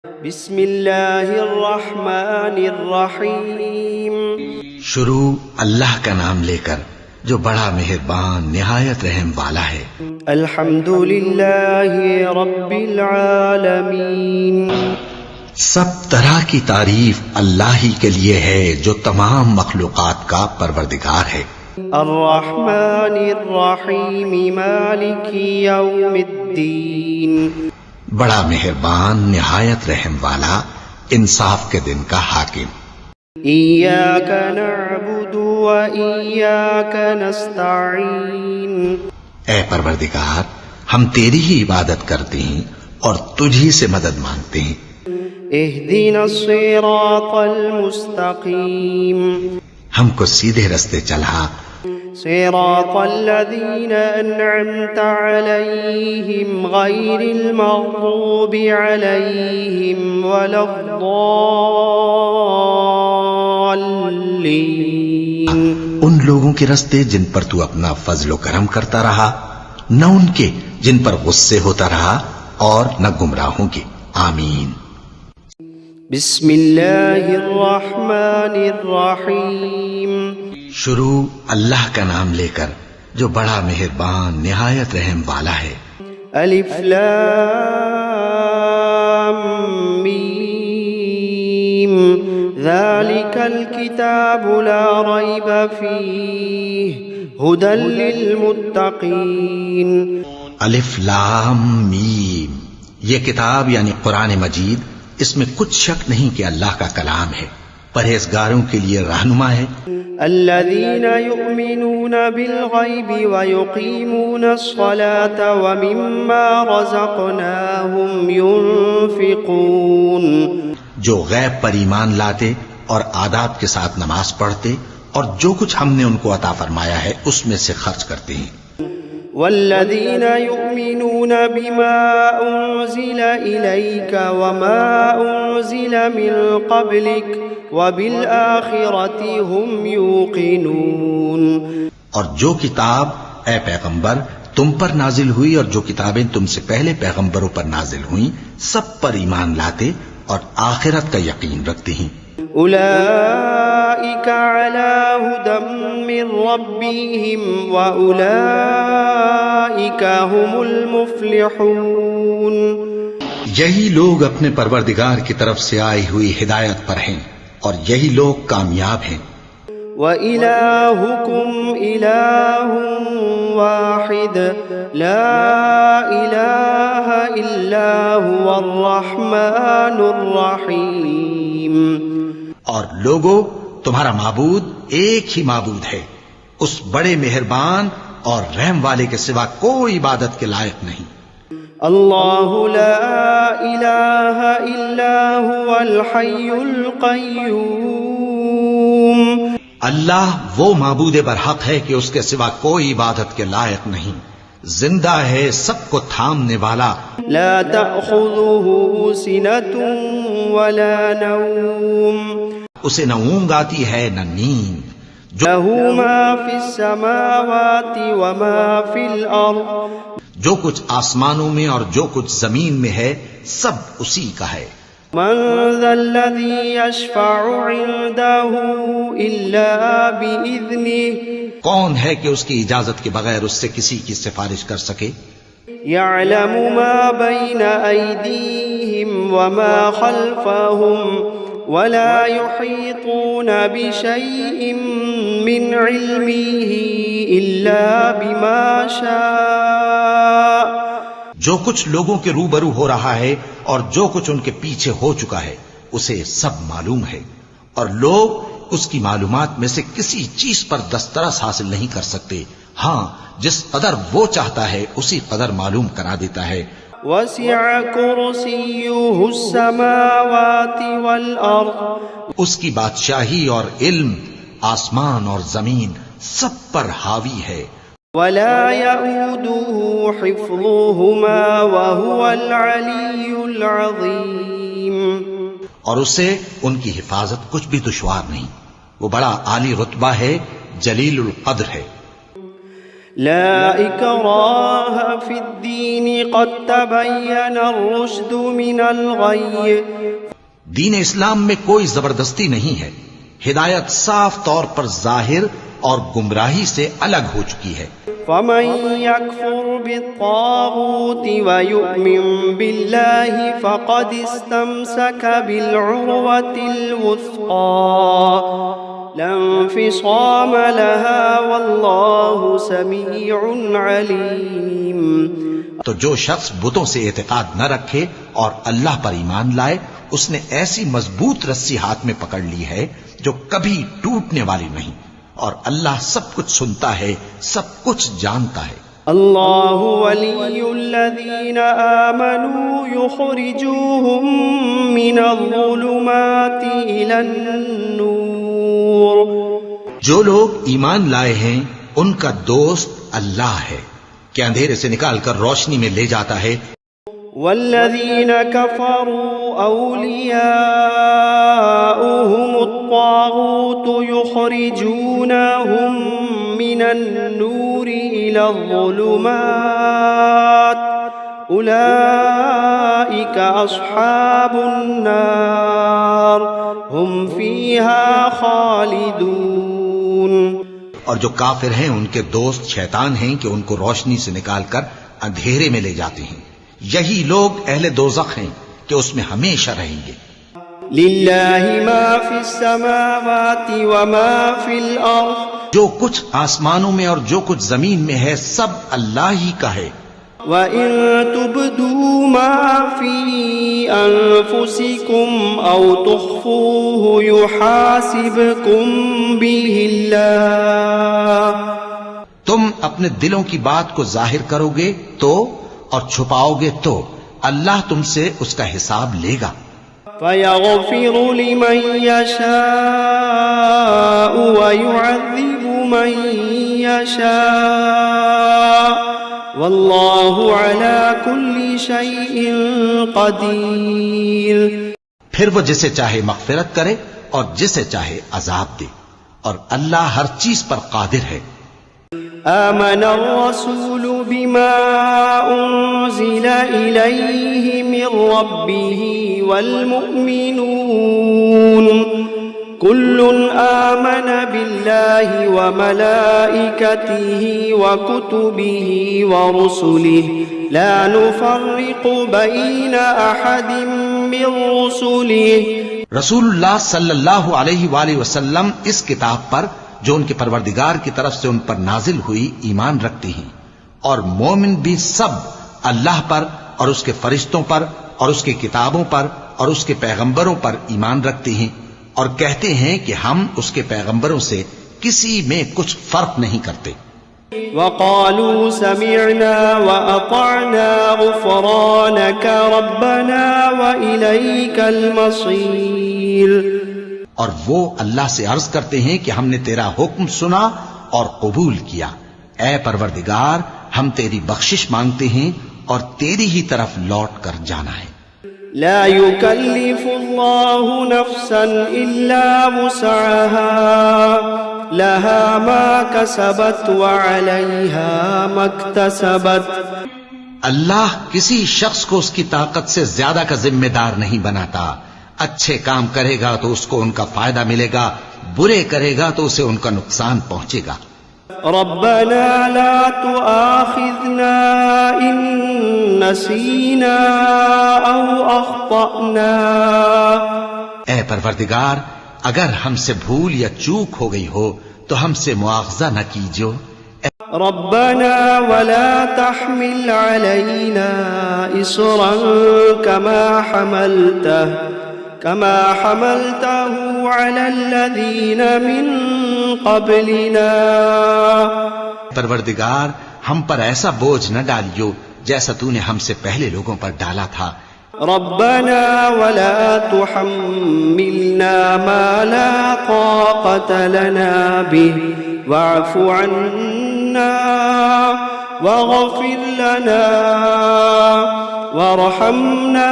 بسم اللہ الرحمن الرحیم۔ شروع اللہ کا نام لے کر جو بڑا مہربان نہایت رحم والا ہے۔ الحمد للہ رب العالمین۔ سب طرح کی تعریف اللہ ہی کے لیے ہے جو تمام مخلوقات کا پروردگار ہے۔ الرحمن الرحیم مالک یوم الدین۔ بڑا مہربان نہایت رحم والا انصاف کے دن کا حاکم۔ ایاک نعبد و ایاک نستعین۔ اے پروردگار، ہم تیری ہی عبادت کرتے ہیں اور تجھی سے مدد مانگتے ہیں۔ اہدنا الصراط المستقیم۔ ہم کو سیدھے رستے چلا، صراط الذین انعمت علیہم غیر المغضوب علیہم ولا الضالین۔ ان لوگوں کے رستے جن پر تو اپنا فضل و کرم کرتا رہا، نہ ان کے جن پر غصے ہوتا رہا اور نہ گمراہوں کے۔ آمین۔ بسم اللہ الرحمن الرحیم۔ شروع اللہ کا نام لے کر جو بڑا مہربان نہایت رحم والا ہے۔ الف لام میم ذالک الکتاب لا ریب فیہ ھدی للمتقین۔ الف لام میم، یہ کتاب یعنی قرآن مجید، اس میں کچھ شک نہیں کہ اللہ کا کلام ہے، پرہیزگاروں کے لیے رہنما ہے۔ الذین یؤمنون بالغیب ویقیمون الصلاة ومما رزقناہم ینفقون۔ جو غیب پر ایمان لاتے اور آداب کے ساتھ نماز پڑھتے اور جو کچھ ہم نے ان کو عطا فرمایا ہے اس میں سے خرچ کرتے ہیں۔ والذین یؤمنون بما انزل الیک وما انزل من قبلک وبالآخرۃ هم یوقنون۔ اور جو کتاب اے پیغمبر تم پر نازل ہوئی اور جو کتابیں تم سے پہلے پیغمبروں پر نازل ہوئیں سب پر ایمان لاتے اور آخرت کا یقین رکھتے ہیں۔ اولئک علی ھدی من ربہم واولئک هم المفلحون۔ یہی لوگ اپنے پروردگار کی طرف سے آئی ہوئی ہدایت پر ہیں اور یہی لوگ کامیاب ہیں۔ وَإِلَٰهُكُمْ إِلَٰهٌ وَاحِدٌ لَا إِلَٰهَ إِلَّا هُوَ الرَّحْمَٰنُ الرَّحِيمُ۔ اور لوگو، تمہارا معبود ایک ہی معبود ہے، اس بڑے مہربان اور رحم والے کے سوا کوئی عبادت کے لائق نہیں۔ اللہ لا الہ الا هو الحی القیوم۔ اللہ وہ معبود برحق ہے کہ اس کے سوا کوئی عبادت کے لائق نہیں، زندہ ہے، سب کو تھامنے والا۔ لا تأخذه سنة ولا نوم۔ اسے نہ اونگ آتی ہے نہ نیند۔ له ما في السماوات وما في الأرض۔ جو کچھ آسمانوں میں اور جو کچھ زمین میں ہے سب اسی کا ہے۔ من ذا الذي يشفع عنده إلا بإذنه۔ کون ہے کہ اس کی اجازت کے بغیر اس سے کسی کی سفارش کر سکے؟ يعلم ما بين أيديهم وما خلفهم ولا يحيطون بشيء من علمه إلا بما شاء۔ جو کچھ لوگوں کے روبرو ہو رہا ہے اور جو کچھ ان کے پیچھے ہو چکا ہے اسے سب معلوم ہے، اور لوگ اس کی معلومات میں سے کسی چیز پر دسترس حاصل نہیں کر سکتے، ہاں جس قدر وہ چاہتا ہے اسی قدر معلوم کرا دیتا ہے۔ وسع کرسیہ السماوات والارض۔ اس کی بادشاہی اور علم آسمان اور زمین سب پر حاوی ہے۔ ولا يؤوده حفظهما وهو العلی العظیم۔ اور اسے ان کی حفاظت کچھ بھی دشوار نہیں، وہ بڑا عالی رتبہ ہے، جلیل القدر ہے۔ لا إكراه في الدين قد تبين الرشد من الغي دین اسلام میں کوئی زبردستی نہیں ہے، ہدایت صاف طور پر ظاہر اور گمراہی سے الگ ہو چکی ہے۔ فمن يكفر بالطاغوت ويؤمن بالله فقد استمسك بالعروة الوثقى لا انفصام لها والله سميع عليم۔ تو جو شخص بتوں سے اعتقاد نہ رکھے اور اللہ پر ایمان لائے، اس نے ایسی مضبوط رسی ہاتھ میں پکڑ لی ہے جو کبھی ٹوٹنے والی نہیں، اور اللہ سب کچھ سنتا ہے، سب کچھ جانتا ہے۔ اللہ ولی الذین آمنوا یخرجوہم من الظلمات الی النور۔ جو لوگ ایمان لائے ہیں ان کا دوست اللہ ہے کہ اندھیرے سے نکال کر روشنی میں لے جاتا ہے۔ والذین کفروا اولیاؤہم الطاغوت یخرجونہم من النور إلى الظلمات أولئك أصحاب النار هم فيها خالدون۔ اور جو کافر ہیں ان کے دوست شیطان ہیں کہ ان کو روشنی سے نکال کر اندھیرے میں لے جاتے ہیں، یہی لوگ اہل دوزخ ہیں کہ اس میں ہمیشہ رہیں گے۔ للہ ما فی السماوات وما فی الارض، جو کچھ آسمانوں میں اور جو کچھ زمین میں ہے سب اللہ ہی کا ہے۔ وَإِن تُبْدُوا مَا فِي أَنفُسِكُمْ أَوْ تُخْفُوهُ يُحَاسِبْكُم بِهِ اللَّهُ۔ تم اپنے دلوں کی بات کو ظاہر کرو گے تو اور چھپاؤ گے تو اللہ تم سے اس کا حساب لے گا۔ فَيَغْفِرُ لِمَن يَشَاءُ وَيُعَذِّبُ مَن يَشَاءُ وَاللَّهُ عَلَى كُلِّ شَيْءٍ قَدِيرٌ۔ پھر وہ جسے چاہے مغفرت کرے اور جسے چاہے عذاب دے، اور اللہ ہر چیز پر قادر ہے۔ آمن الرسول بما أنزل إليه من ربه والمؤمنون كل آمن بالله وملائكته وكتبه ورسله لا نفرق بين أحد من رسله۔ رسول اللہ صلی اللہ علیہ وآلہ وسلم اس کتاب پر جو ان کے پروردگار کی طرف سے ان پر نازل ہوئی ایمان رکھتے ہیں، اور مومن بھی سب اللہ پر اور اس کے فرشتوں پر اور اس کی کتابوں پر اور اس کے پیغمبروں پر ایمان رکھتے ہیں، اور کہتے ہیں کہ ہم اس کے پیغمبروں سے کسی میں کچھ فرق نہیں کرتے۔ وقالوا سمعنا وأطعنا غفرانك ربنا وإليك المصير۔ اور وہ اللہ سے عرض کرتے ہیں کہ ہم نے تیرا حکم سنا اور قبول کیا، اے پروردگار ہم تیری بخشش مانگتے ہیں اور تیری ہی طرف لوٹ کر جانا ہے۔ لا يكلف الله نفسا إلا وسعها لها ما كسبت وعليها ما اكتسبت۔ اللہ کسی شخص کو اس کی طاقت سے زیادہ کا ذمہ دار نہیں بناتا، اچھے کام کرے گا تو اس کو ان کا فائدہ ملے گا، برے کرے گا تو اسے ان کا نقصان پہنچے گا۔ ربنا لا تؤاخذنا إن نسينا أو أخطأنا۔ اے پروردگار اگر ہم سے بھول یا چوک ہو گئی ہو تو ہم سے مواخذہ نہ کیجو۔ ربنا ولا تحمل علينا إصرا كما حملته على الذين من قبلنا۔ پروردگار ہم پر ایسا بوجھ نہ ڈالیو جیسا تو نے ہم سے پہلے لوگوں پر ڈالا تھا۔ ربنا ولا تحملنا ما لا طاقة لنا به واعف عنا واغفر لنا وارحمنا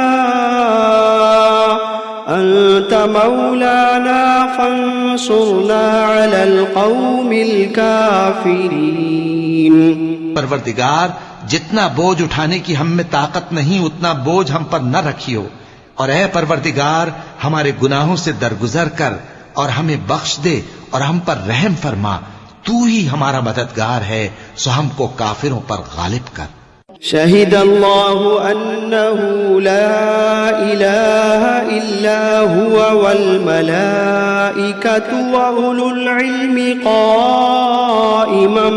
أنت مولانا فانصرنا على القوم الكافرين۔ پروردگار جتنا بوجھ اٹھانے کی ہم میں طاقت نہیں اتنا بوجھ ہم پر نہ رکھیو، اور اے پروردگار ہمارے گناہوں سے درگزر کر اور ہمیں بخش دے اور ہم پر رحم فرما، تو ہی ہمارا مددگار ہے، سو ہم کو کافروں پر غالب کر۔ شهد الله أنه لا إله إلا هو والملائكة وأولو العلم قائما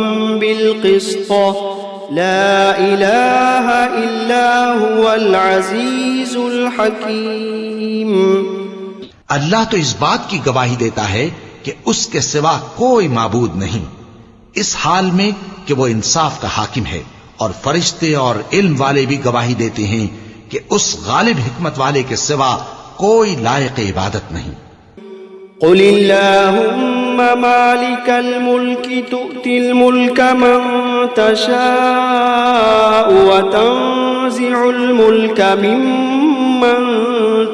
بالقسط لا إله إلا هو العزيز الحكيم۔ اللہ تو اس بات کی گواہی دیتا ہے کہ اس کے سوا کوئی معبود نہیں، اس حال میں کہ وہ انصاف کا حاکم ہے، اور فرشتے اور علم والے بھی گواہی دیتے ہیں کہ اس غالب حکمت والے کے سوا کوئی لائق عبادت نہیں۔ قل اللهم مالك الملك تؤتي الملك من تشاء وتنزع الملك ممن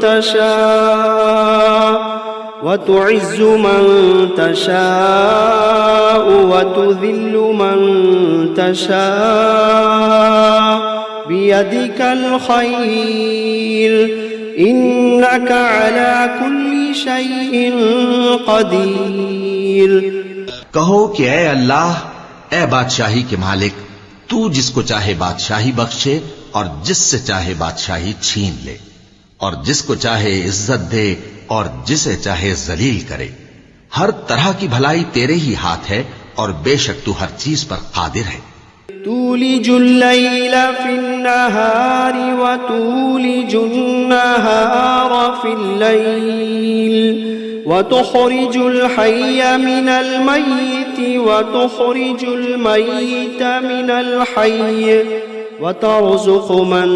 تشاء وتعز من تشاء وتذل من تشاء بيدك الخير إنك على كل شيء قدير۔ کہو کہ اے اللہ، اے بادشاہی کے مالک، تو جس کو چاہے بادشاہی بخشے اور جس سے چاہے بادشاہی چھین لے، اور جس کو چاہے عزت دے اور جسے چاہے ذلیل کرے۔ ہر طرح کی بھلائی تیرے ہی ہاتھ ہے، اور بے شک تو ہر چیز پر قادر ہے۔ تولج الليل في النهار وتولج النهار في الليل وتخرج الحي من الميت وتخرج الميت من الحي وترزق من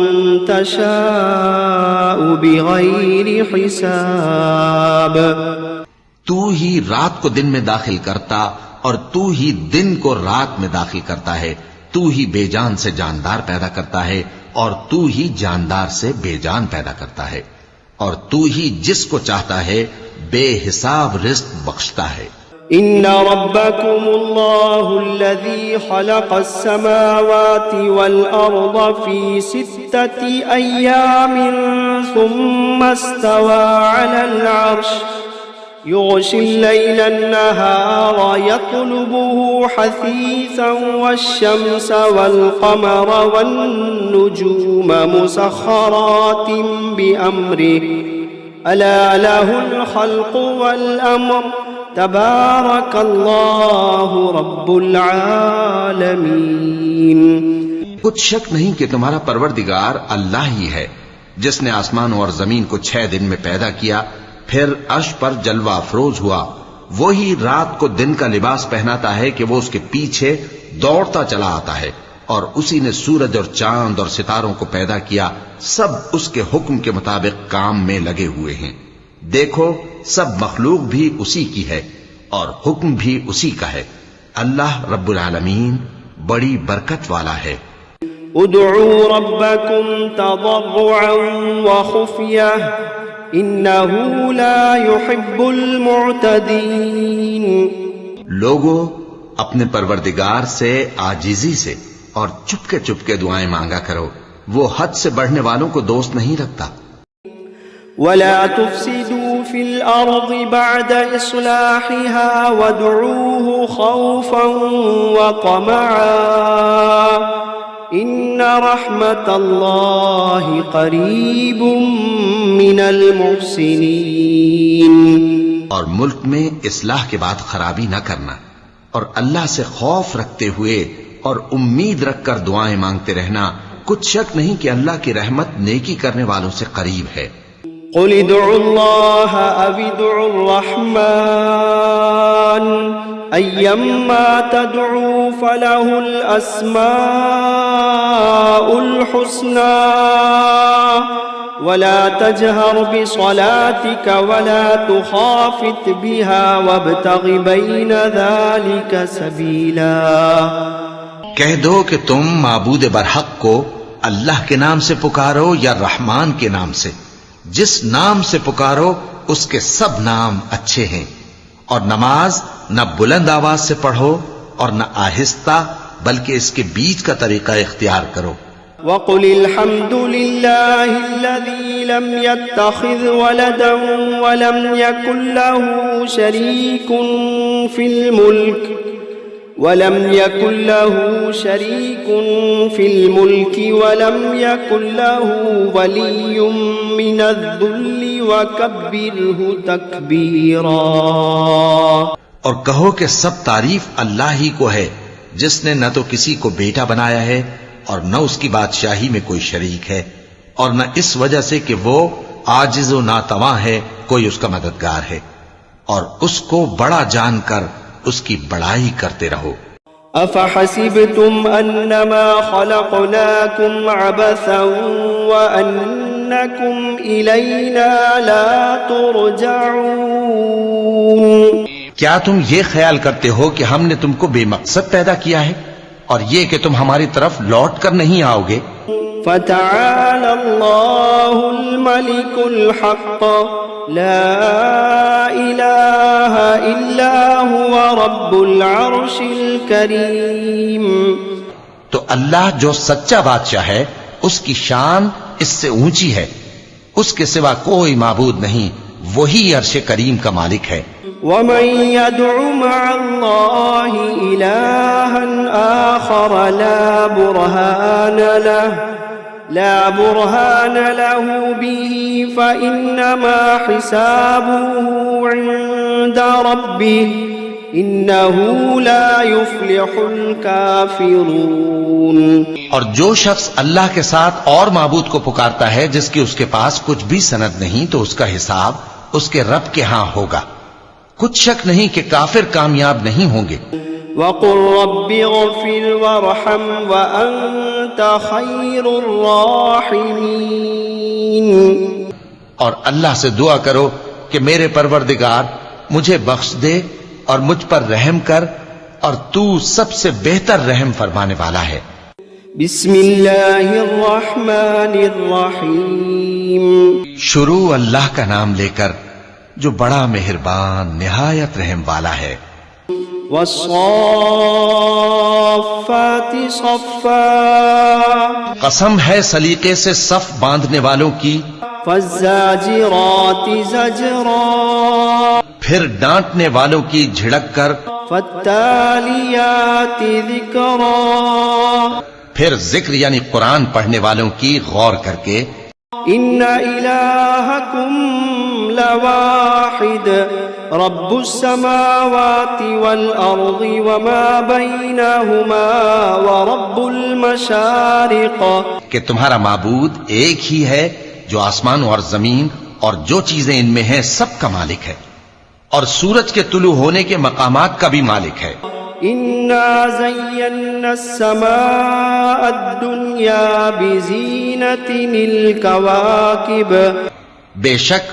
تشاء بغير حساب۔ تو ہی رات کو دن میں داخل کرتا اور تو ہی دن کو رات میں داخل کرتا ہے، تو ہی بے جان سے جاندار پیدا کرتا ہے اور تو ہی جاندار سے بے جان پیدا کرتا ہے، اور تو ہی جس کو چاہتا ہے بے حساب رزق بخشتا ہے۔ ان ربكم الله الذي خلق السماوات والارض في 6 ايام ثم استوى على العرش يغشي الليل النهار يطلبه حثيثا والشمس والقمر والنجوم مسخرات بأمره ألا له الخلق والأمر تبارك الله رب العالمين۔ کچھ شک نہیں کہ تمہارا پروردگار اللہ ہی ہے، جس نے آسمانوں اور زمین کو 6 دن میں پیدا کیا، پھر عرش پر جلوہ افروز ہوا۔ وہی رات کو دن کا لباس پہناتا ہے کہ وہ اس کے پیچھے دوڑتا چلا آتا ہے، اور اسی نے سورج اور چاند اور ستاروں کو پیدا کیا، سب اس کے حکم کے مطابق کام میں لگے ہوئے ہیں۔ دیکھو سب مخلوق بھی اسی کی ہے اور حکم بھی اسی کا ہے۔ اللہ رب العالمین بڑی برکت والا ہے۔ ادعوا ربكم تضرعا وخفية انه لا يحب المعتدين۔ لوگو اپنے پروردگار سے عاجزی سے اور چپکے چپکے دعائیں مانگا کرو، وہ حد سے بڑھنے والوں کو دوست نہیں رکھتا۔ ولا تفسدوا في الأرض بعد إصلاحها وادعوه خوفا وطمعا إن رحمة الله قريب من المحسنين۔ اور ملک میں اصلاح کے بعد خرابی نہ کرنا، اور اللہ سے خوف رکھتے ہوئے اور امید رکھ کر دعائیں مانگتے رہنا، کچھ شک نہیں کہ اللہ کی رحمت نیکی کرنے والوں سے قریب ہے۔ قل ادعوا الله أو ادعوا الرحمن أيما تدعوا فله الأسماء الحسنى ولا تجهر بصلاتك ولا تخافت بها وابتغ بين ذلك سبيلا۔ کہہ دو کہ تم معبود برحق کو اللہ کے نام سے پکارو یا رحمان کے نام سے، جس نام سے پکارو اس کے سب نام اچھے ہیں، اور نماز نہ بلند آواز سے پڑھو اور نہ آہستہ، بلکہ اس کے بیچ کا طریقہ اختیار کرو۔ وقل الحمد لله الذي لم يتخذ ولدا ولم يكن له شريك في الملك ولم يكن له ولي من الذل وكبره تكبيرا۔ اور کہو کہ سب تعریف اللہ ہی کو ہے جس نے نہ تو کسی کو بیٹا بنایا ہے اور نہ اس کی بادشاہی میں کوئی شریک ہے، اور نہ اس وجہ سے کہ وہ عاجز و ناتواں ہے کوئی اس کا مددگار ہے، اور اس کو بڑا جان کر اس کی بڑائی کرتے رہو۔ افحسبتم انما خلقناكم عبثا وانكم الینا لا ترجعون؟ کیا تم یہ خیال کرتے ہو کہ ہم نے تم کو بے مقصد پیدا کیا ہے اور یہ کہ تم ہماری طرف لوٹ کر نہیں آؤ گے؟ فتعالى الله الملك الحق لا إله إلا هو رب العرش الكريم۔ تو اللہ جو سچا بادشاہ ہے اس کی شان اس سے اونچی ہے، اس کے سوا کوئی معبود نہیں، وہی عرش کریم کا مالک ہے۔ ومن يدع مع الله إلها آخر لا برهان له به فإنما حسابه عند ربه إنه لا يفلح الكافرون۔ اور جو شخص اللہ کے ساتھ اور معبود کو پکارتا ہے جس کی اس کے پاس کچھ بھی سند نہیں، تو اس کا حساب اس کے رب کے ہاں ہوگا، کچھ شک نہیں کہ کافر کامیاب نہیں ہوں گے۔ وَقُلْ رَبِّ اغْفِرْ وَارْحَمْ وَأَنْتَ خَيْرُ الرَّاحِمِينَ۔ اور اللہ سے دعا کرو کہ میرے پروردگار مجھے بخش دے اور مجھ پر رحم کر، اور تو سب سے بہتر رحم فرمانے والا ہے۔ بسم اللہ الرحمن الرحیم۔ شروع اللہ کا نام لے کر جو بڑا مہربان نہایت رحم والا ہے۔ والصافات صفا، قسم ہے سلیقے سے صف باندھنے والوں کی۔ فالزاجرات زجرا، پھر ڈانٹنے والوں کی جھڑک کر۔ فالتالیات ذکرا، پھر ذکر یعنی قرآن پڑھنے والوں کی غور کر کے۔ ان الہکم لواحد رب السماوات والارض وما بینہما ورب المشارق، کہ تمہارا معبود ایک ہی ہے جو آسمان اور زمین اور جو چیزیں ان میں ہیں سب کا مالک ہے، اور سورج کے طلوع ہونے کے مقامات کا بھی مالک ہے۔ انا زینا السماء الدنیا بزینت الکواکب، بے شک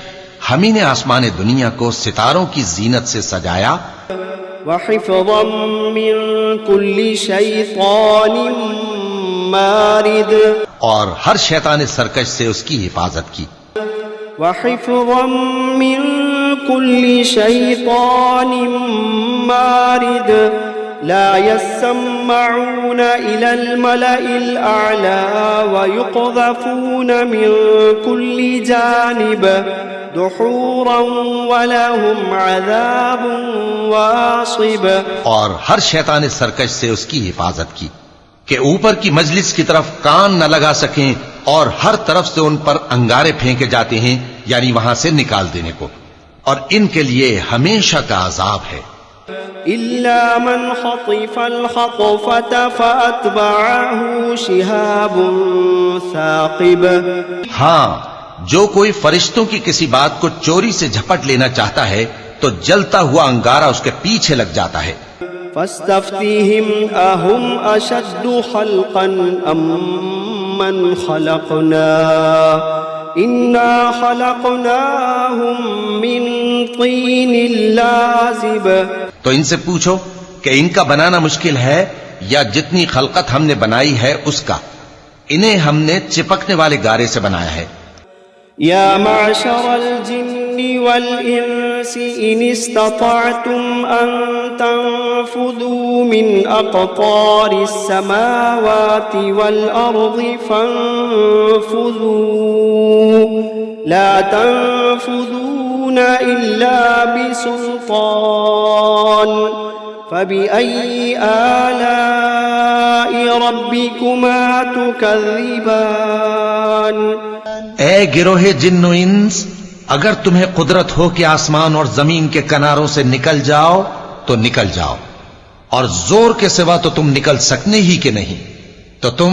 ہم ہی نے آسمان دنیا کو ستاروں کی زینت سے سجایا۔ وحفظا من کل شیطان مارد، اور ہر شیطان سرکش سے اس کی حفاظت کی۔ وحفظا من كل شيطان مارد لا يسمعون إلى الملأ الأعلى ويقذفون من كل جانب دحورا ولهم عذاب واصب، اور ہر شیطان سرکش سے اس کی حفاظت کی کہ اوپر کی مجلس کی طرف کان نہ لگا سکیں، اور ہر طرف سے ان پر انگارے پھینکے جاتے ہیں، یعنی وہاں سے نکال دینے کو، اور ان کے لیے ہمیشہ کا عذاب ہے۔ إلا من خطف الخطفة فأتبعه شهاب ثاقب، ہاں جو کوئی فرشتوں کی کسی بات کو چوری سے جھپٹ لینا چاہتا ہے تو جلتا ہوا انگارہ اس کے پیچھے لگ جاتا ہے۔ فاستفتهم أهم أشد خلقا أم من خلقنا إنا خلقناهم من طين لازب، تو ان سے پوچھو کہ ان کا بنانا مشکل ہے یا جتنی خلقت ہم نے بنائی ہے اس کا، انہیں ہم نے چپکنے والے گارے سے بنایا ہے۔ يا معشر الجن والإنس إن استطعتم أن تنفذوا من أقطار السماوات والأرض فانفذوا لا تنفذون إلا بسلطان فبأي آلاء ربكما تكذبان اے گروہ جن و انس، اگر تمہیں قدرت ہو کہ آسمان اور زمین کے کناروں سے نکل جاؤ تو نکل جاؤ، اور زور کے سوا تو تم نکل سکنے ہی کہ نہیں، تو تم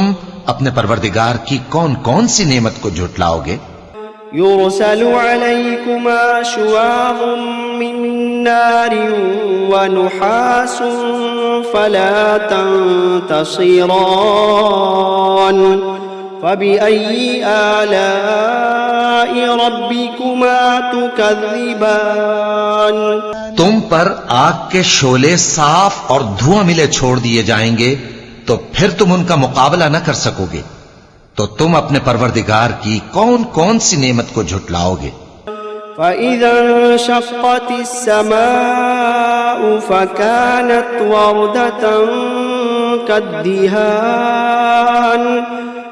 اپنے پروردگار کی کون کون سی نعمت کو جھٹلاؤ گے؟ يرسل عليكما شواظ من نار ونحاس فلا تنتصران فبأي آلاء ربكما تكذبان تم پر آگ کے شعلے صاف اور دھواں ملے چھوڑ دیے جائیں گے تو پھر تم ان کا مقابلہ نہ کر سکو گے، تو تم اپنے پروردگار کی کون کون سی نعمت کو جھٹلاؤ گے؟ فَإِذَا انشَقَّتِ السَّمَاءُ فَكَانَتْ وَرْدَةً كَالدِّهَانِ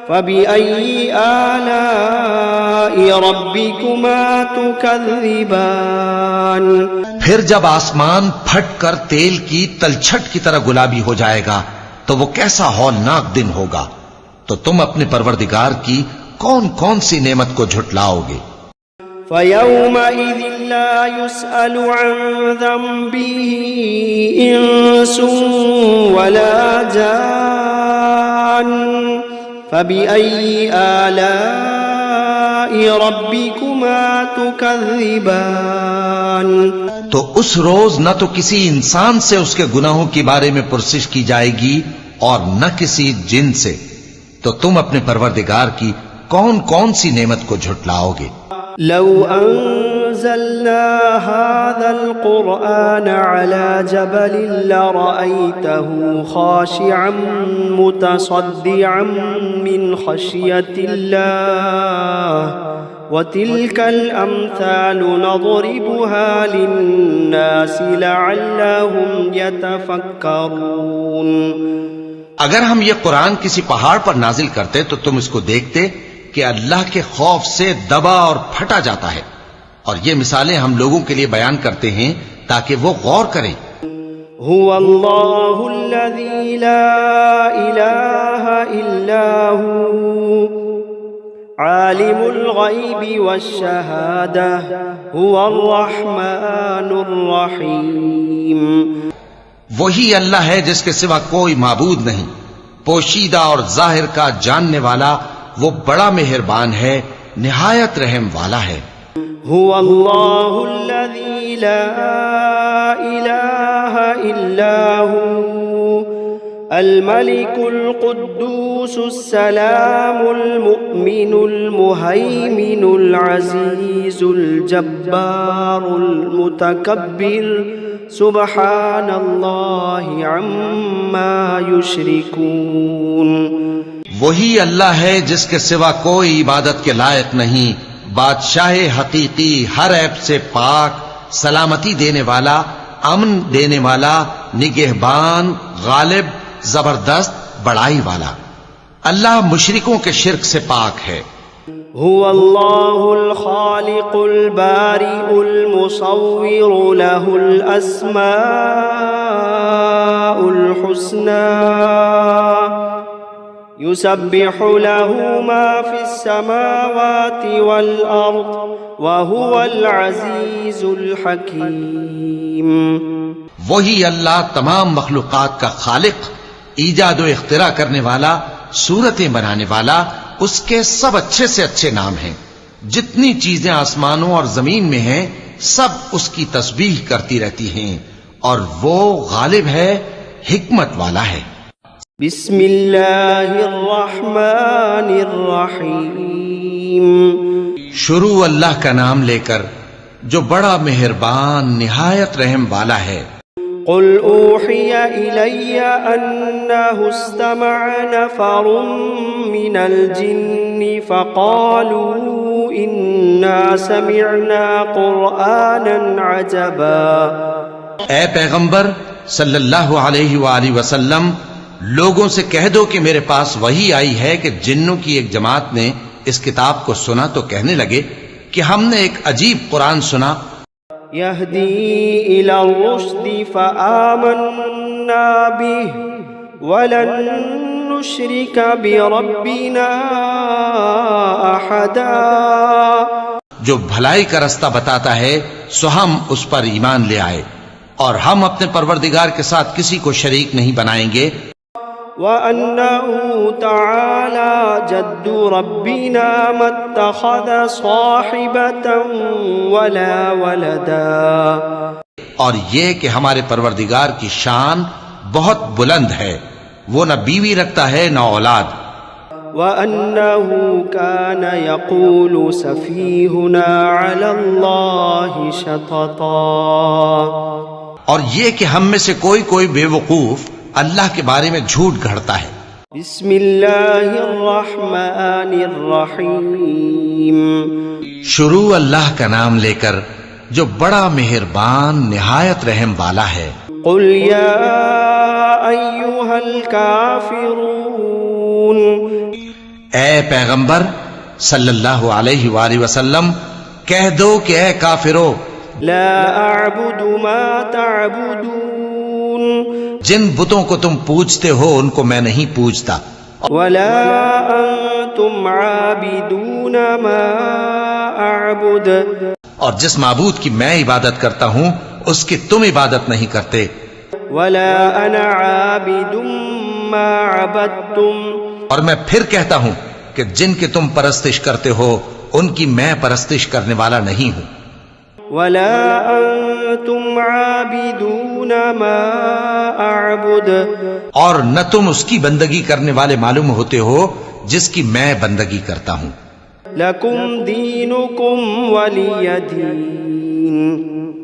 فَبِأَيِّ آلَاءِ رَبِّكُمَا تُكَذِّبَانِ پھر جب آسمان پھٹ کر تیل کی تلچھٹ کی طرح گلابی ہو جائے گا تو وہ کیسا ہولناک دن ہوگا، تو تم اپنے پروردگار کی کون کون سی نعمت کو جھٹلاؤ گے؟ فَيَوْمَئِذٍ لَا يُسْأَلُ عَنْ ذَنبِهِ إِنسٌ وَلَا جَانٌّ فَبِأَيِّ آلَاءِ رَبِّكُمَا تُكَذِّبَانِ تو اس روز نہ تو کسی انسان سے اس کے گناہوں کے بارے میں پرسش کی جائے گی اور نہ کسی جن سے، تو تم اپنے پروردگار کی کون کون سی نعمت کو جھٹلاؤ گے؟ لو انزلنا هذا القرآن على جبل لرأيته خاشعا متصدعا من خشية الله وتلك الأمثال نضربها للناس لعلهم يتفكرون اگر ہم یہ قرآن کسی پہاڑ پر نازل کرتے تو تم اس کو دیکھتے کہ اللہ کے خوف سے دبا اور پھٹا جاتا ہے، اور یہ مثالیں ہم لوگوں کے لیے بیان کرتے ہیں تاکہ وہ غور کریں۔ هو اللہ الذی لا الہ الا هو عالم الغیب والشہادہ هو الرحمن الرحیم۔ وہی اللہ ہے جس کے سوا کوئی معبود نہیں، پوشیدہ اور ظاہر کا جاننے والا، وہ بڑا مہربان ہے، نہایت رحم والا ہے۔ هو اللہ الذی لا الہ الا هو الملك القدوس السلام المؤمن المهيمن العزيز الجبار المتكبر سبحان اللہ عما یشرکون۔ وہی اللہ ہے جس کے سوا کوئی عبادت کے لائق نہیں، بادشاہ حقیقی، ہر عیب سے پاک، سلامتی دینے والا، امن دینے والا، نگہبان، غالب، زبردست، بڑائی والا۔ اللہ مشرکوں کے شرک سے پاک ہے۔ هو اللہ الخالق البارئ المصور له الاسماء الحسنى يسبح له ما في السماوات والأرض وهو العزيز الحكيم۔ وہی اللہ تمام مخلوقات کا خالق، ایجاد و اختراع کرنے والا، صورتیں بنانے والا، اس کے سب اچھے سے اچھے نام ہیں۔ جتنی چیزیں آسمانوں اور زمین میں ہیں سب اس کی تسبیح کرتی رہتی ہیں، اور وہ غالب ہے، حکمت والا ہے۔ بسم اللہ الرحمن الرحیم۔ شروع اللہ کا نام لے کر جو بڑا مہربان، نہایت رحم والا ہے۔ قل أوحي إلي أنه استمع نفر من الجن فقالوا إنا سمعنا قرآنا عجبا۔ اے پیغمبر صلی اللہ علیہ وآلہ وسلم، لوگوں سے کہہ دو کہ میرے پاس وحی آئی ہے کہ جنوں کی ایک جماعت نے اس کتاب کو سنا تو کہنے لگے کہ ہم نے ایک عجیب قرآن سنا، يهدي إلى الرشد فآمنا به ولن نشرك بربنا أحدا۔ جو بھلائی کا رستہ بتاتا ہے سو ہم اس پر ایمان لے آئے اور ہم اپنے پروردگار کے ساتھ کسی کو شریک نہیں بنائیں گے۔ وأنه تعالى جد ربنا ما اتخذ صاحبة ولا ولدا۔ اور یہ کہ ہمارے پروردگار کی شان بہت بلند ہے، وہ نہ بیوی رکھتا ہے نہ اولاد۔ وأنه كان يقول سفيهنا على الله شططا۔ اور یہ کہ ہم میں سے کوئی بے وقوف اللہ کے بارے میں جھوٹ گھڑتا ہے۔ بسم اللہ الرحمن الرحیم۔ شروع اللہ کا نام لے کر جو بڑا مہربان نہایت رحم والا ہے۔ قل یا ایھا الکافرون، اے پیغمبر صلی اللہ علیہ وآلہ وسلم کہہ دو کہ اے کافرو، لا اعبد ما تعبدون، جن بتوں کو تم پوجتے ہو ان کو میں نہیں پوجتا، ولا انتم عابدون ما اعبد، اور جس معبود کی میں عبادت کرتا ہوں اس کی تم عبادت نہیں کرتے، ولا انا عابد ما عبدتم، اور میں پھر کہتا ہوں کہ جن کی تم پرستش کرتے ہو ان کی میں پرستش کرنے والا نہیں ہوں، ولا انتم عابدون ما اعبد، اور نہ تم اس کی بندگی کرنے والے معلوم ہوتے ہو جس کی میں بندگی کرتا ہوں۔ لکم دینکم ولی دین،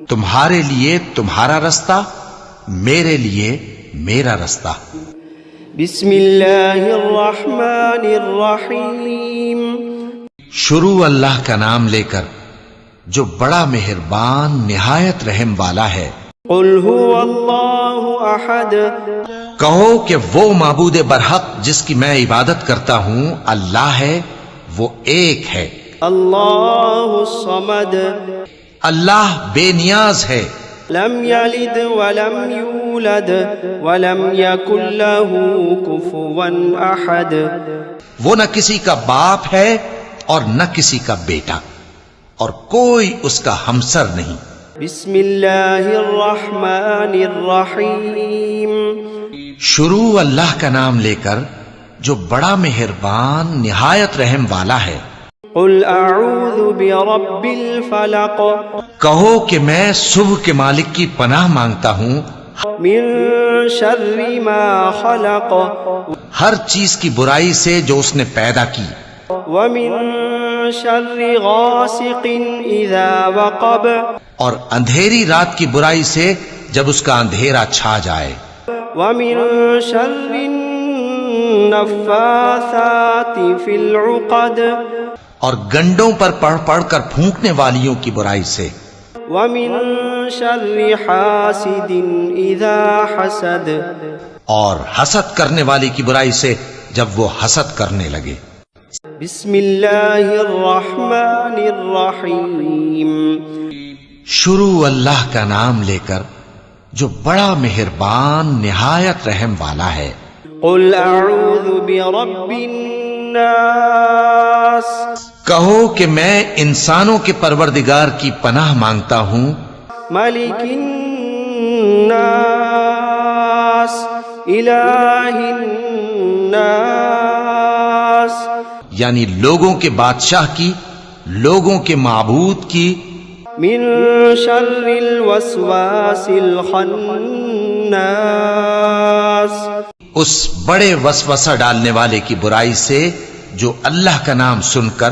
تمہارے لیے تمہارا رستہ، میرے لیے میرا رستہ۔ بسم اللہ الرحمن الرحیم۔ شروع اللہ کا نام لے کر جو بڑا مہربان نہایت رحم والا ہے۔ قل هو اللہ احد، کہو کہ وہ معبود برحق جس کی میں عبادت کرتا ہوں اللہ ہے، وہ ایک ہے۔ اللہ الصمد، اللہ بے نیاز ہے، لم یلد ولم یولد ولم یکن له کفوا احد، وہ نہ کسی کا باپ ہے اور نہ کسی کا بیٹا، اور کوئی اس کا ہمسر نہیں۔ بسم اللہ الرحمن الرحیم۔ شروع اللہ کا نام لے کر جو بڑا مہربان نہایت رحم والا ہے۔ قل اعوذ برب الفلق، کہو کہ میں صبح کے مالک کی پناہ مانگتا ہوں من شر ما خلق، ہر چیز کی برائی سے جو اس نے پیدا کی، ومن شر غاسق اذا وقب، اور اندھیری رات کی برائی سے جب اس کا اندھیرا چھا جائے، ومن شر النفاثات فی العقد، اور گنڈوں پر پڑھ پڑھ کر پھونکنے والیوں کی برائی سے، ومن شر حاسد اذا حسد، اور حسد کرنے والی کی برائی سے جب وہ حسد کرنے لگے۔ بسم اللہ الرحمن الرحیم۔ شروع اللہ کا نام لے کر جو بڑا مہربان نہایت رحم والا ہے۔ قل اعوذ برب الناس، کہو کہ میں انسانوں کے پروردگار کی پناہ مانگتا ہوں، ملک الناس، الہ الناس، یعنی لوگوں کے بادشاہ کی، لوگوں کے معبود کی، من شر الوسواس الخناس، اس بڑے وسوسہ ڈالنے والے کی برائی سے جو اللہ کا نام سن کر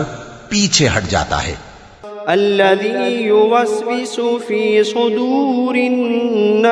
پیچھے ہٹ جاتا ہے۔ الذي يوسوس في صدور الناس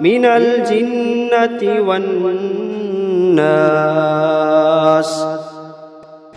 من الجنة والناس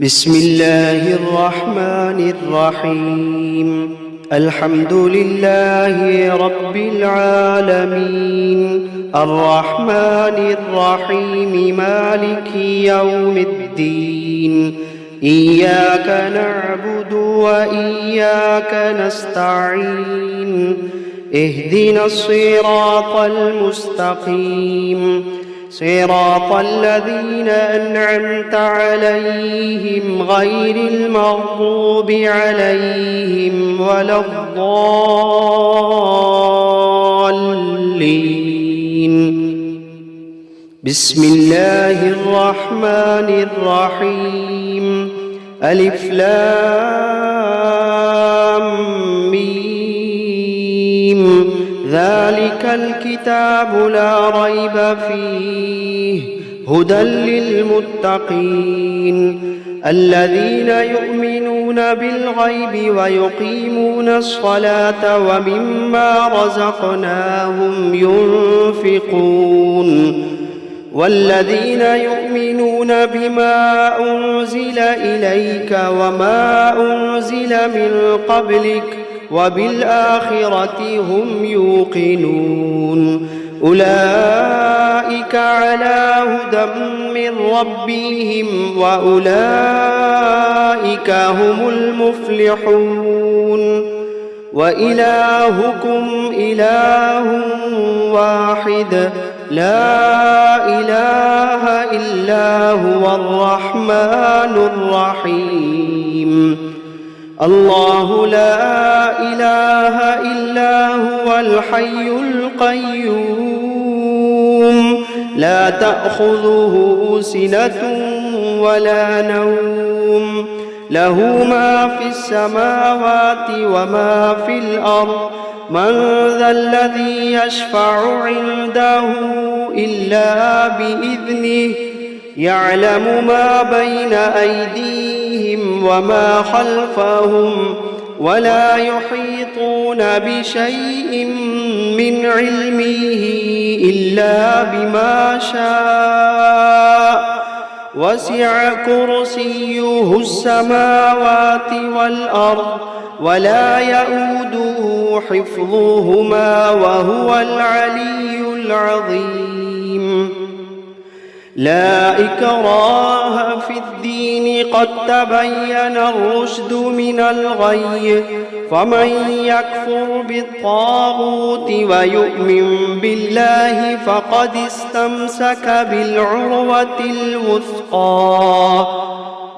بسم الله الرحمن الرحيم الحمد لله رب العالمين الرحمن الرحيم مالك يوم الدين إياك نعبد وإياك نستعين اهدنا الصراط المستقيم صراط الذين أنعمت عليهم غير المغضوب عليهم ولا الضالين بسم الله الرحمن الرحيم ألف لام ميم ذلك الكتاب لا ريب فيه هدى للمتقين الذين يؤمنون بالغيب ويقيمون الصلاة ومما رزقناهم ينفقون والذين يؤمنون بما أنزل إليك وما أنزل من قبلك وبالآخرة هم يوقنون أولئك على هدى من ربهم وأولئك هم المفلحون وإلهكم إله واحد لا إله إلا هو الرحمن الرحيم الله لا إله إلا هو الحي القيوم لا تأخذه سنة ولا نوم له ما في السماوات وما في الأرض من ذا الذي يشفع عنده إلا بإذنه يعلم ما بين أيديهم وما خلفهم ولا يحيطون بشيء من علمه إلا بما شاء وسع كرسيه السماوات والأرض ولا يؤوده حفظهما وهو العلي العظيم لا إكراه في الدين قد تبين الرشد من الغي فمن يكفر بالطاغوت ويؤمن بالله فقد استمسك بالعروة الوثقى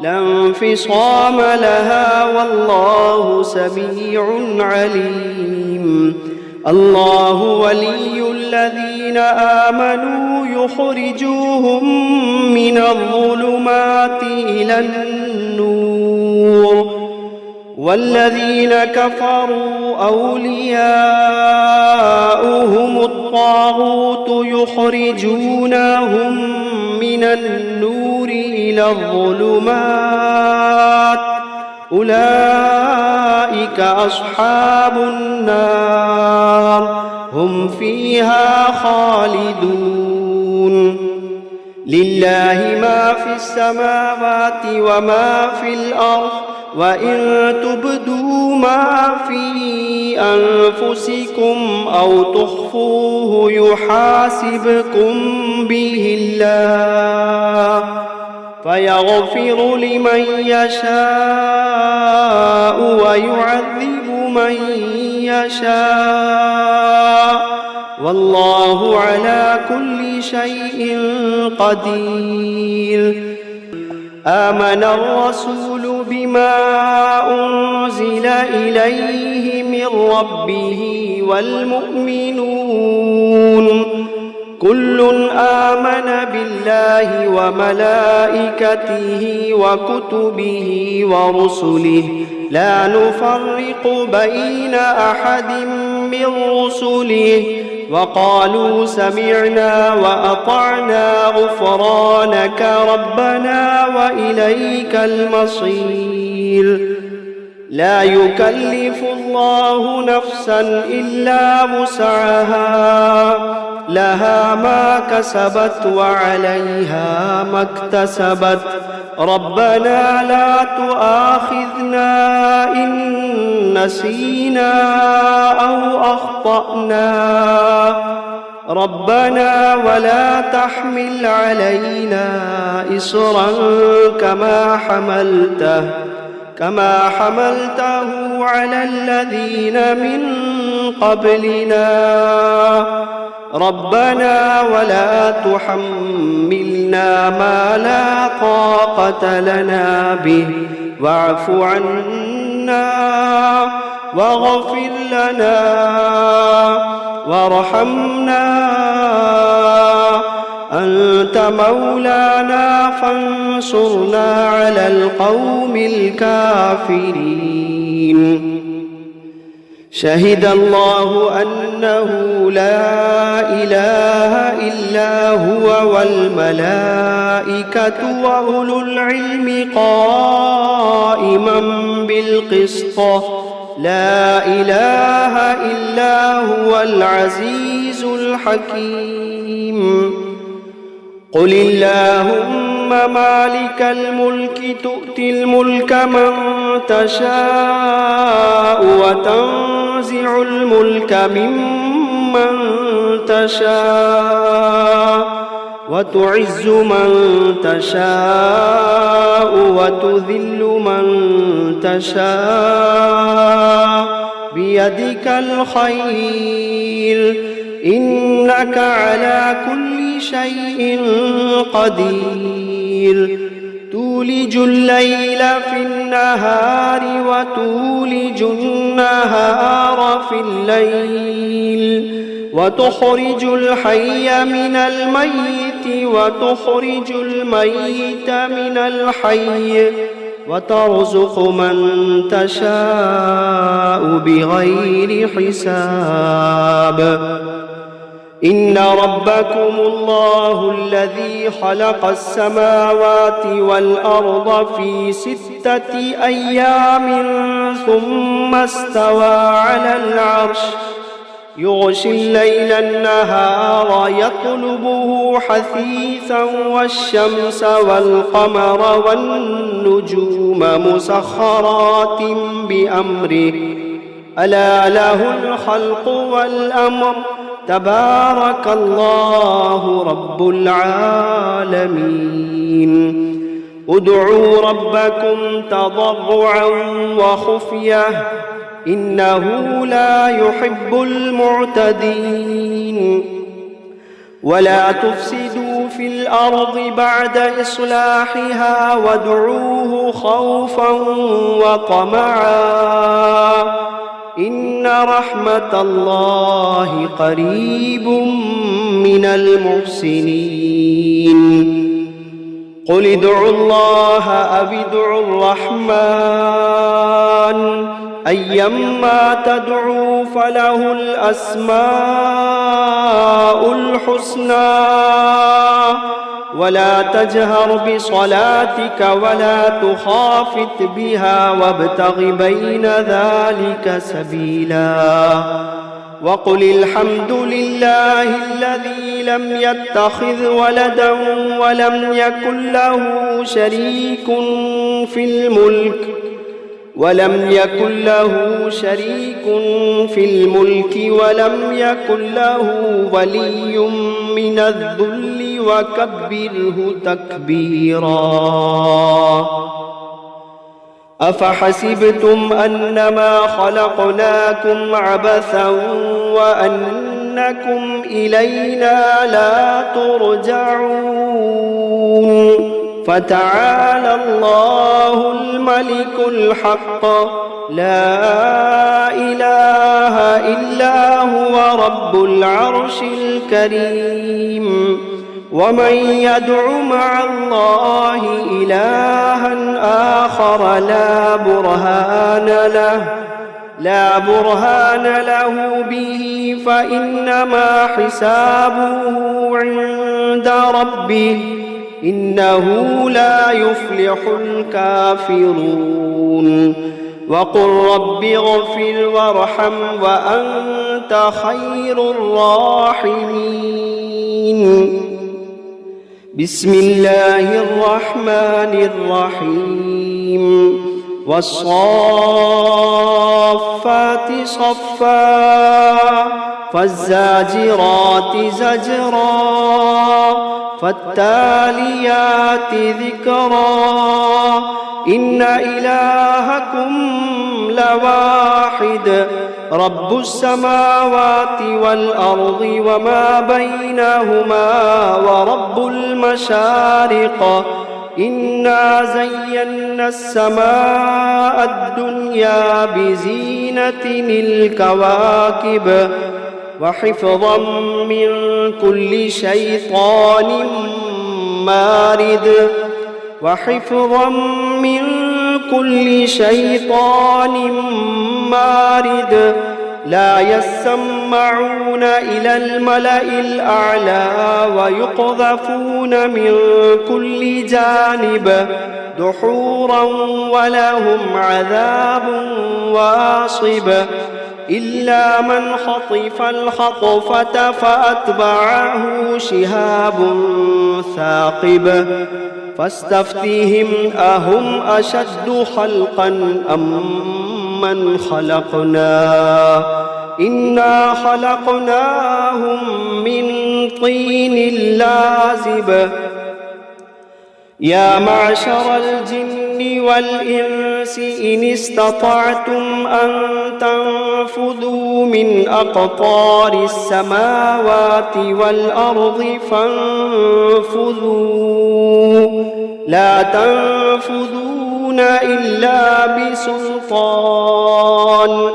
لا انفصام لها والله سميع عليم الله ولي الذين آمنوا يخرجوهم من الظلمات إلى النور والذين كفروا أولياؤهم الطاغوت يخرجونهم من النور إلى الظلمات أولئك أصحاب النار هم فيها خالدون لله ما في السماوات وما في الأرض وإن تبدوا ما في أنفسكم أو تخفوه يحاسبكم به الله فيغفر لمن يشاء ويعذب من يشاء والله على كل شيء قدير آمن الرسول بما أنزل إليه من ربه والمؤمنون كل آمن بالله وملائكته وكتبه ورسله لا نفرق بين أحد من رسله وقالوا سمعنا وأطعنا غفرانك ربنا وإليك المصير لا يكلف الله نفسا إلا وسعها لها ما كسبت وعليها ما اكتسبت ربنا لا تؤاخذنا إن نسينا أو أخطأنا ربنا ولا تحمل علينا إصرا كما حملته على الذين من قبلنا ربنا ولا تحملنا ما لا طاقة لنا به واعف عنا واغفر لنا وارحمنا أنت مولانا فانصرنا على القوم الكافرين شهد الله أنه لا إله إلا هو والملائكة وأولو العلم قائما بالقسط لا إله إلا هو العزيز الحكيم قل اللهم مالك الملك تؤتي الملك من تشاء وتنزع الملك ممن تشاء وتعز من تشاء وتذل من تشاء بيدك الخير إنك على كل شيء قدير تولج الليل في النهار وتولج النهار في الليل وتخرج الحي من الميت وتخرج الميت من الحي وترزق من تشاء بغير حساب إن ربكم الله الذي خلق السماوات والأرض في 6 أيام ثم استوى على العرش يغشي الليل النهار يطلبه حثيثا والشمس والقمر والنجوم مسخرات بأمره ألا له الخلق والأمر تبارك الله رب العالمين ادعوا ربكم تضرعا وخفية إنه لا يحب المعتدين ولا تفسدوا في الأرض بعد إصلاحها وادعوه خوفا وطمعا إن رحمة الله قريب من المحسنين قل ادعوا الله أو ادعوا الرحمن أيما تدعوا فله الأسماء الحسنى ولا تجهر بصلاتك ولا تخافت بها وابتغ بين ذلك سبيلا وقل الحمد لله الذي لم يتخذ ولدا ولم يكن له شريك في الملك ولم يكن ولم يكن له ولي من الذل وكبره تكبيرا أفحسبتم أنما خلقناكم عبثا وأنكم إلينا لا ترجعون فتعالى الله الملك الحق لا إله إلا هو رب العرش الكريم ومن يدع مع الله إلها آخر لا برهان له لا برهان له به فإنما حسابه عند ربه إنه لا يفلح الكافرون وقل رب اغفر وارحم وأنت خير الراحمين بسم الله الرحمن الرحيم والصافات صفا فالزاجرات زجرا فالتاليات ذكرا إن إلهكم لواحد رب السماوات والأرض وما بينهما ورب المشارق إنا زينا السماء الدنيا بزينة الكواكب وحفظا من كل شيطان مارد وحفظا من كل شيطان مارد لا يسمعون إلى الملأ الأعلى ويقذفون من كل جانب دحورا ولهم عذاب واصب إلا من خطف الخطفة فأتبعه شهاب ثاقب فاستفتهم أهم أشد خلقا أم من خلقنا إنا خلقناهم من طين لازب يا معشر الجن والإنس إن استطعتم أن تنفذوا من أقطار السماوات والأرض فانفذوا لا تنفذون إلا بسلطان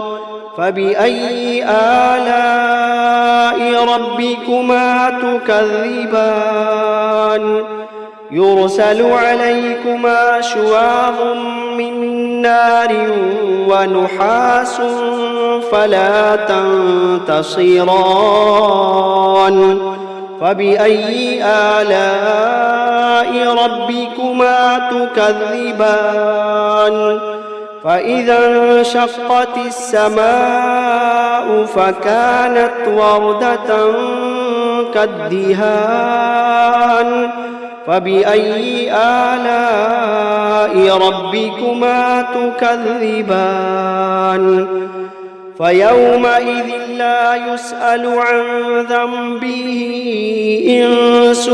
فبأي آلاء ربكما تكذبان يرسل عليكما شواظ من نار ونحاس فلا تنتصران فبأي آلاء ربكما تكذبان فإذا انشقت السماء فكانت وردة كالدهان فبأي آلاء ربكما تكذبان فيومئذ لا يسأل عن ذنبه إنس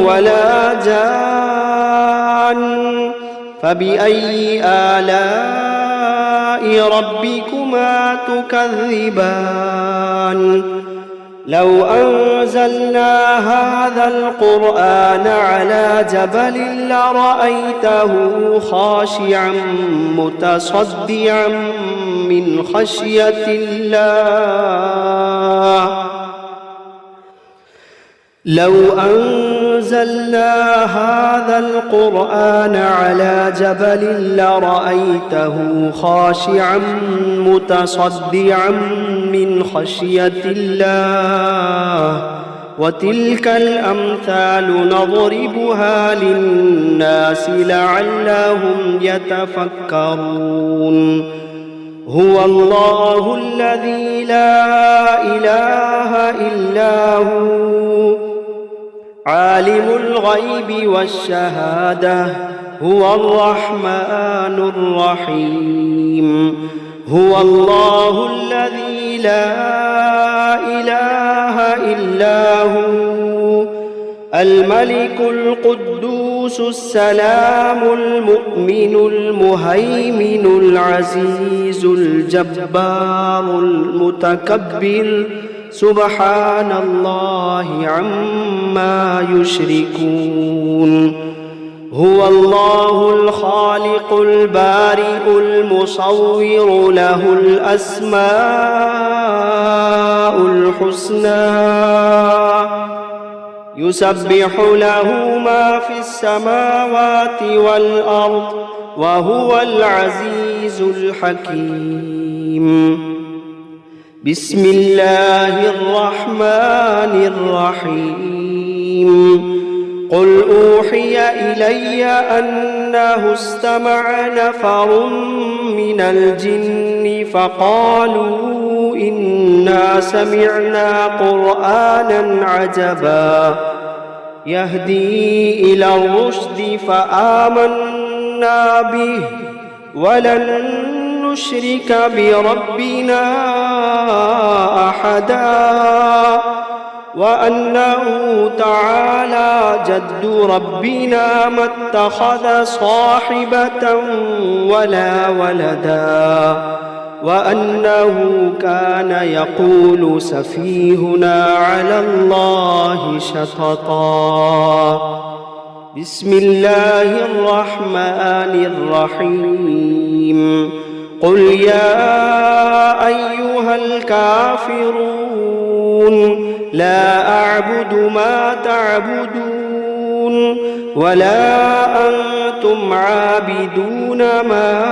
ولا جان فبأي آلاء ربكما تكذبان لو أنزلنا هذا القرآن على جبل لرأيته خاشعا متصدعا من خشية الله لو أنزلنا هذا القرآن على جبل لرأيته خاشعا متصدعا من خشية الله وتلك الأمثال نضربها للناس لعلهم يتفكرون هو الله الذي لا إله إلا هو عالم الغيب والشهادة هو الرحمن الرحيم هو الله الذي لا إله إلا هو الملك القدوس السلام المؤمن المهيمن العزيز الجبار المتكبر سبحان الله عما يشركون هو الله الخالق البارئ المصور له الأسماء الحسنى يسبح له ما في السماوات والأرض وهو العزيز الحكيم بسم الله الرحمن الرحيم قل أوحي إلي أنه استمع نفر من الجن فقالوا إنا سمعنا قرآنا عجبا يهدي إلى الرشد فآمنا به ولن نشرك بربنا أحدا وأنه تعالى جد ربنا ما اتخذ صاحبة ولا ولدا وأنه كان يقول سفيهنا على الله شططا بسم الله الرحمن الرحيم قل يا أيها الكافرون لا أعبد ما تعبدون ولا أنتم عابدون ما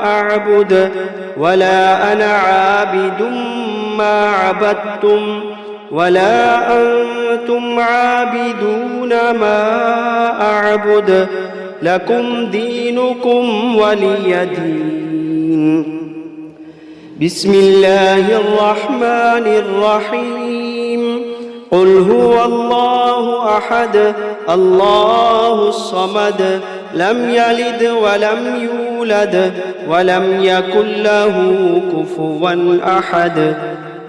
أعبد ولا أنا عابد ما عبدتم ولا أنتم عابدون ما أعبد لكم دينكم ولي دين بسم الله الرحمن الرحيم قل هو الله أحد الله الصمد لم يلد ولم يولد ولم يكن له كفوا أحد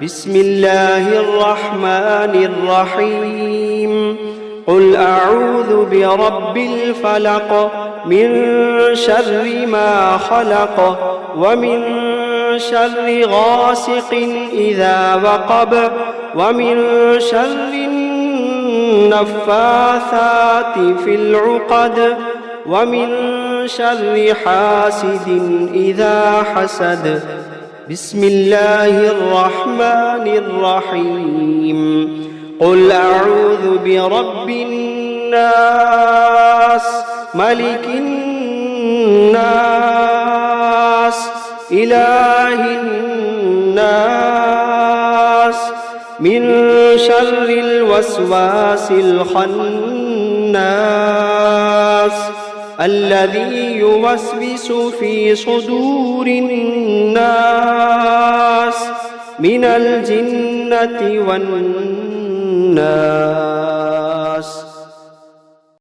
بسم الله الرحمن الرحيم قل أعوذ برب الفلق من شر ما خلق ومن شر غاسق إذا وقب ومن شر النفاثات في العقد ومن شر حاسد إذا حسد بسم الله الرحمن الرحيم قل أعوذ برب الناس ملك الناس إله الناس من شر الوسواس الخناس الذي يوسوس في صدور الناس من الجنة والناس